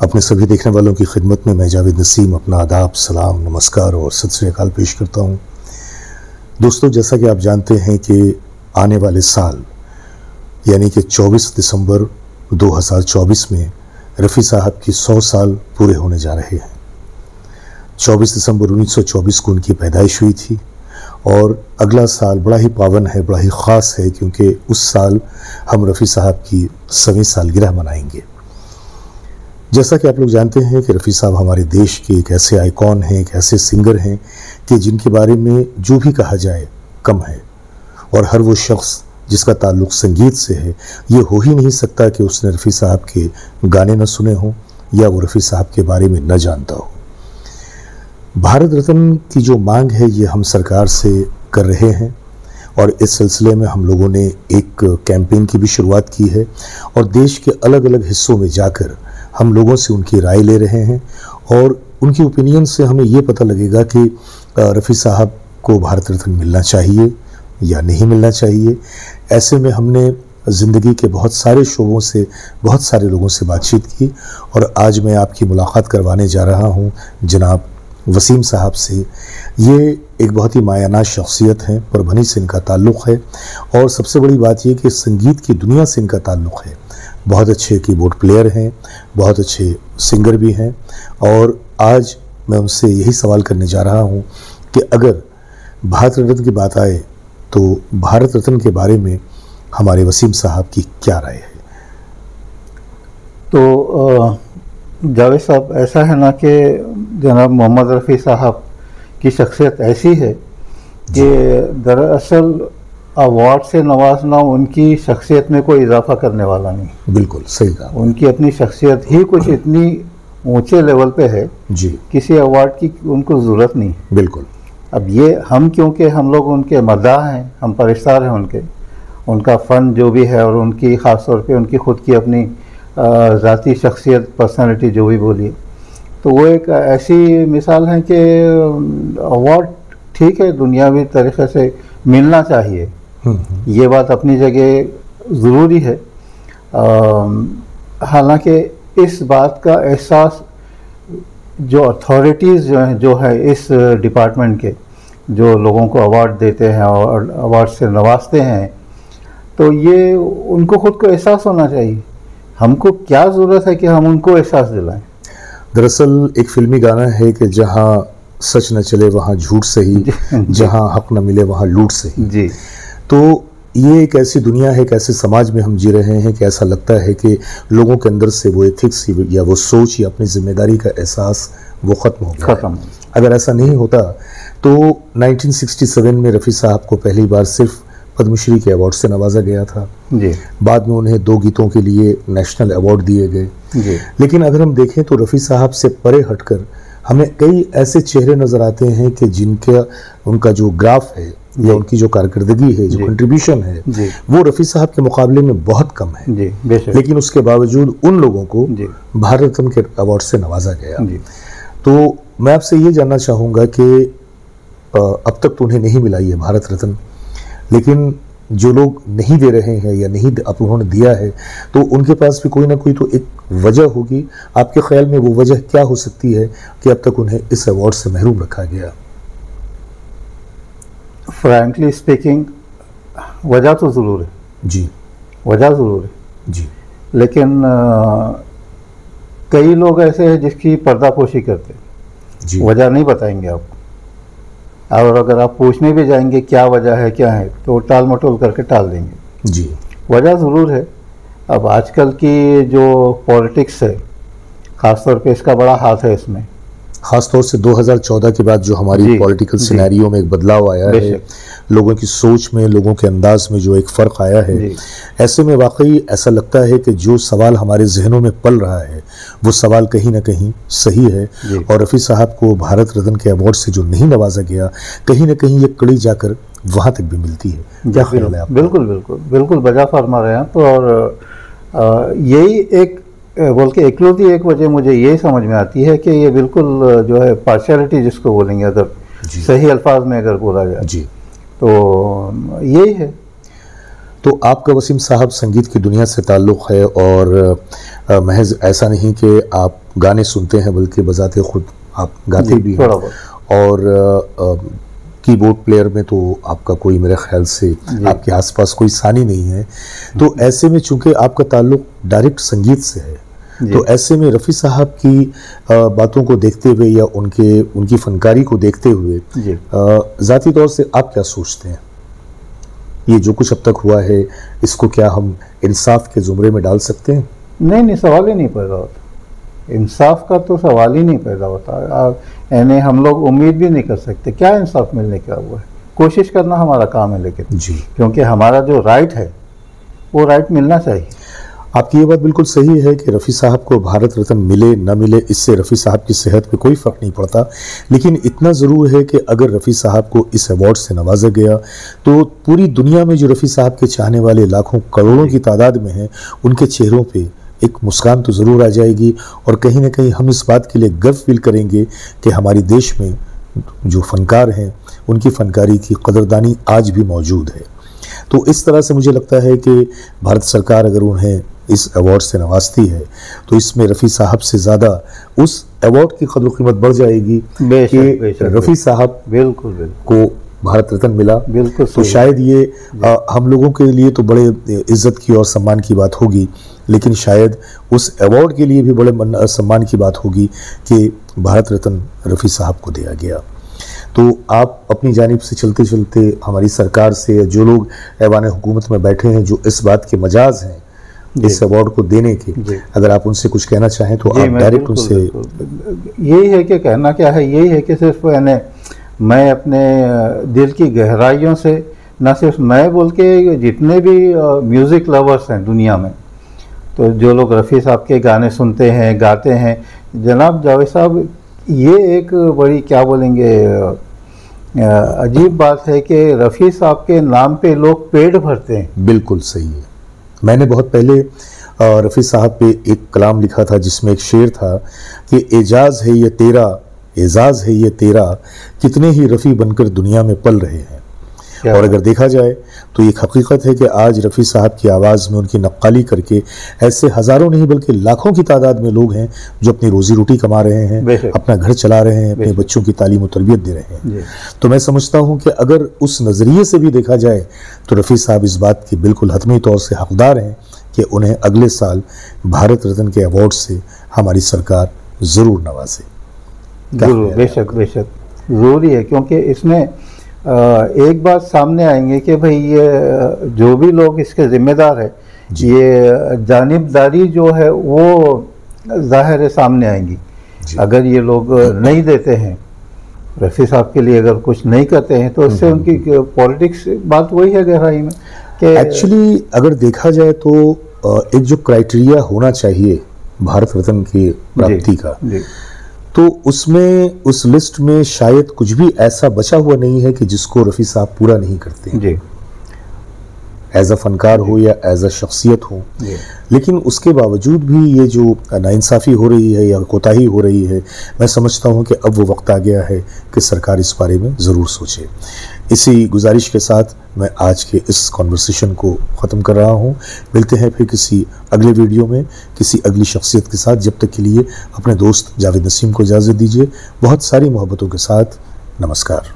अपने सभी देखने वालों की खिदमत में मैं जावेद नसीम अपना आदाब, सलाम, नमस्कार और सत श्री अकाल पेश करता हूँ। दोस्तों, जैसा कि आप जानते हैं कि आने वाले साल यानी कि 24 दिसंबर 2024 में रफ़ी साहब की 100 साल पूरे होने जा रहे हैं। 24 दिसंबर 1924 को उनकी पैदाइश हुई थी और अगला साल बड़ा ही पावन है, बड़ा ही ख़ास है, क्योंकि उस साल हम रफ़ी साहब की 100वीं सालगिरह मनाएंगे। जैसा कि आप लोग जानते हैं कि रफ़ी साहब हमारे देश के एक ऐसे आइकॉन हैं, एक ऐसे सिंगर हैं कि जिनके बारे में जो भी कहा जाए कम है, और हर वो शख्स जिसका ताल्लुक़ संगीत से है ये हो ही नहीं सकता कि उसने रफ़ी साहब के गाने न सुने हों या वो रफ़ी साहब के बारे में न जानता हो। भारत रत्न की जो मांग है ये हम सरकार से कर रहे हैं और इस सिलसिले में हम लोगों ने एक कैंपेन की भी शुरुआत की है और देश के अलग अलग हिस्सों में जाकर हम लोगों से उनकी राय ले रहे हैं और उनकी ओपिनियन से हमें ये पता लगेगा कि रफ़ी साहब को भारत रत्न मिलना चाहिए या नहीं मिलना चाहिए। ऐसे में हमने ज़िंदगी के बहुत सारे शोबों से बहुत सारे लोगों से बातचीत की और आज मैं आपकी मुलाकात करवाने जा रहा हूँ जनाब वसीम साहब से। ये एक बहुत ही मायानाज शख्सियत हैं, परभनी से इनका ताल्लुक़ है और सबसे बड़ी बात ये कि संगीत की दुनिया से इनका ताल्लुक़ है। बहुत अच्छे कीबोर्ड प्लेयर हैं, बहुत अच्छे सिंगर भी हैं और आज मैं उनसे यही सवाल करने जा रहा हूं कि अगर भारत रत्न की बात आए तो भारत रत्न के बारे में हमारे वसीम साहब की क्या राय है? तो जावेद साहब, ऐसा है ना कि जनाब मोहम्मद रफ़ी साहब की शख्सियत ऐसी है कि दरअसल अवार्ड से नवाजना उनकी शख्सियत में कोई इजाफा करने वाला नहीं। बिल्कुल सही कहा। उनकी अपनी शख्सियत ही कुछ इतनी ऊंचे लेवल पे है जी, किसी अवार्ड की उनको ज़रूरत नहीं। बिल्कुल। अब ये हम, क्योंकि हम लोग उनके मद्दाह हैं, हम परिस्तार हैं उनका फ़न जो भी है और उनकी ख़ास तौर पे उनकी ख़ुद की अपनी ज़ाती शख्सियत, पर्सनालिटी जो भी बोलिए, तो वो एक ऐसी मिसाल है कि अवार्ड ठीक है दुनियावी तरीक़े से मिलना चाहिए, ये बात अपनी जगह ज़रूरी है। हालांकि इस बात का एहसास जो अथॉरिटीज़ जो है इस डिपार्टमेंट के, जो लोगों को अवार्ड देते हैं और अवार्ड से नवाजते हैं, तो ये उनको ख़ुद को एहसास होना चाहिए। हमको क्या ज़रूरत है कि हम उनको एहसास दिलाएं? दरअसल एक फिल्मी गाना है कि जहाँ सच न चले वहाँ झूठ सही, जहाँ हक न मिले वहाँ लूट सही। जी, तो ये एक ऐसी दुनिया है, एक ऐसे समाज में हम जी रहे हैं कि ऐसा लगता है कि लोगों के अंदर से वो एथिक्स या वो सोच या अपनी जिम्मेदारी का एहसास वो ख़त्म हो गया है। अगर ऐसा नहीं होता तो 1967 में रफ़ी साहब को पहली बार सिर्फ पद्मश्री के अवार्ड से नवाजा गया था जी। बाद में उन्हें 2 गीतों के लिए नेशनल अवार्ड दिए गए जी। लेकिन अगर हम देखें तो रफ़ी साहब से परे हटकर हमें कई ऐसे चेहरे नज़र आते हैं कि जिनका उनका जो ग्राफ है या उनकी जो कारकर्दगी है, जो कंट्रीब्यूशन है, वो रफ़ी साहब के मुकाबले में बहुत कम है जी, बेशक। लेकिन उसके बावजूद उन लोगों को भारत रत्न के अवार्ड से नवाजा गया। तो मैं आपसे ये जानना चाहूँगा कि अब तक तो उन्हें नहीं मिला ये भारत रत्न, लेकिन जो लोग नहीं दे रहे हैं या नहीं अब उन्होंने दिया है तो उनके पास भी कोई ना कोई तो एक वजह होगी। आपके ख्याल में वो वजह क्या हो सकती है कि अब तक उन्हें इस अवार्ड से महरूम रखा गया? फ्रैंकली स्पीकिंग, वजह तो ज़रूर है जी, वजह ज़रूर है जी, लेकिन कई लोग ऐसे हैं जिसकी पर्दापोशी करते हैं, वजह नहीं बताएंगे आपको, और अगर आप पूछने भी जाएंगे क्या वजह है क्या है तो टाल मटोल करके टाल देंगे। जी, वजह ज़रूर है। अब आजकल की जो पॉलिटिक्स है ख़ास तौर पे इसका बड़ा हाथ है इसमें, ख़ास तौर से 2014 के बाद जो हमारी पॉलिटिकल सिनेरियो में एक बदलाव आया है, लोगों की सोच में, लोगों के अंदाज में जो एक फ़र्क आया है, ऐसे में वाकई ऐसा लगता है कि जो सवाल हमारे जहनों में पल रहा है वो सवाल कहीं ना कहीं सही है और रफ़ी साहब को भारत रत्न के अवार्ड से जो नहीं नवाजा गया, कहीं ना कहीं ये कड़ी जाकर वहाँ तक भी मिलती है। क्या ख्याल है आपका? बिल्कुल बिल्कुल बिल्कुल बजा फरमा रहे हैं। तो और यही एक बोल के इकलौती एक वजह मुझे ये समझ में आती है कि ये बिल्कुल जो है पार्शियलिटी जिसको बोलेंगे, अगर सही अल्फाज में अगर बोला जाए जी, तो यही है। तो आपका वसीम साहब संगीत की दुनिया से ताल्लुक़ है और महज ऐसा नहीं कि आप गाने सुनते हैं बल्कि बजाते खुद आप गाते भी हैं और कीबोर्ड प्लेयर में तो आपका कोई मेरे ख्याल से आपके आसपास कोई सानी नहीं है। तो ऐसे में चूंकि आपका ताल्लुक़ डायरेक्ट संगीत से है, तो ऐसे में रफ़ी साहब की बातों को देखते हुए या उनकी फनकारी को देखते हुए ज़ाती तौर से आप क्या सोचते हैं? ये जो कुछ अब तक हुआ है इसको क्या हम इंसाफ के ज़ुमरे में डाल सकते हैं? नहीं, सवाल ही नहीं पैदा होता। इंसाफ का तो सवाल ही नहीं पैदा होता। यानी हम लोग उम्मीद भी नहीं कर सकते। क्या इंसाफ मिलने का हुआ है? कोशिश करना हमारा काम है, लेकिन जी, क्योंकि हमारा जो राइट है वो राइट मिलना चाहिए। आपकी ये बात बिल्कुल सही है कि रफ़ी साहब को भारत रत्न मिले न मिले इससे रफ़ी साहब की सेहत पे कोई फ़र्क नहीं पड़ता, लेकिन इतना ज़रूर है कि अगर रफ़ी साहब को इस अवार्ड से नवाजा गया तो पूरी दुनिया में जो रफ़ी साहब के चाहने वाले लाखों करोड़ों की तादाद में हैं, उनके चेहरों पे एक मुस्कान तो ज़रूर आ जाएगी और कहीं ना कहीं हम इस बात के लिए गर्व फील करेंगे कि हमारे देश में जो फ़नकार हैं उनकी फ़नकारी की कदरदानी आज भी मौजूद है। तो इस तरह से मुझे लगता है कि भारत सरकार अगर उन्हें इस अवार्ड से नवाजती है तो इसमें रफ़ी साहब से ज़्यादा उस अवार्ड की कदर कीमत बढ़ जाएगी कि रफ़ी साहब बिल्कुल को भारत रत्न मिला। बिल्कुल तो शायद ये हम लोगों के लिए तो बड़े इज्जत की और सम्मान की बात होगी, लेकिन शायद उस अवार्ड के लिए भी बड़े सम्मान की बात होगी कि भारत रत्न रफ़ी साहब को दिया गया। तो आप अपनी जानिब से चलते चलते हमारी सरकार से, जो लोग ऐवान हुकूमत में बैठे हैं जो इस बात के मजाज हैं इस अवार्ड को देने के, अगर आप उनसे कुछ कहना चाहें तो आप डायरेक्ट उनसे। यही है कि कहना क्या है, यही है कि सिर्फ यानी मैं अपने दिल की गहराइयों से, ना सिर्फ मैं बोल के जितने भी म्यूज़िक लवर्स हैं दुनिया में, तो जो लोग रफ़ी साहब के गाने सुनते हैं, गाते हैं, जनाब जावेद साहब, ये एक बड़ी क्या बोलेंगे अजीब बात है कि रफ़ी साहब के नाम पे लोग पेड़ भरते हैं। बिल्कुल सही है। मैंने बहुत पहले रफ़ी साहब पे एक कलाम लिखा था जिसमें एक शेर था कि एजाज़ है ये तेरा, एजाज़ है ये तेरा, कितने ही रफ़ी बनकर दुनिया में पल रहे हैं। और अगर देखा जाए तो एक हकीकत है कि आज रफ़ी साहब की आवाज़ में उनकी नक्काली करके ऐसे हज़ारों नहीं बल्कि लाखों की तादाद में लोग हैं जो अपनी रोज़ी रोटी कमा रहे हैं, अपना घर चला रहे हैं, अपने बच्चों की तालीम और तरबियत दे रहे हैं। तो मैं समझता हूँ कि अगर उस नज़रिए से भी देखा जाए तो रफ़ी साहब इस बात के बिल्कुल हतमी तौर से हकदार हैं कि उन्हें अगले साल भारत रत्न के अवार्ड से हमारी सरकार ज़रूर नवाजे। ज़रूर, बेशक बेशक ज़रूरी है, क्योंकि इसमें एक बात सामने आएंगे कि भाई ये जो भी लोग इसके ज़िम्मेदार है, ये जानिबदारी जो है वो ज़ाहिर है सामने आएंगी। अगर ये लोग नहीं देते हैं रफ़ी साहब के लिए, अगर कुछ नहीं करते हैं, तो इससे उनकी पॉलिटिक्स बात वही है गहराई में कि एक्चुअली अगर देखा जाए तो एक जो क्राइटेरिया होना चाहिए भारत रत्न की प्राप्ति का, तो उसमें उस लिस्ट में शायद कुछ भी ऐसा बचा हुआ नहीं है कि जिसको रफ़ी साहब पूरा नहीं करते हैं, एज अ फनकार हो या एज अ शख्सियत हो। लेकिन उसके बावजूद भी ये जो नाइंसाफ़ी हो रही है या कोताही हो रही है, मैं समझता हूँ कि अब वो वक्त आ गया है कि सरकार इस बारे में ज़रूर सोचे। इसी गुजारिश के साथ मैं आज के इस कॉन्वर्सेशन को ख़त्म कर रहा हूँ। मिलते हैं फिर किसी अगले वीडियो में किसी अगली शख्सियत के साथ। जब तक के लिए अपने दोस्त जावेद नसीम को इजाज़त दीजिए। बहुत सारी मोहब्बतों के साथ नमस्कार।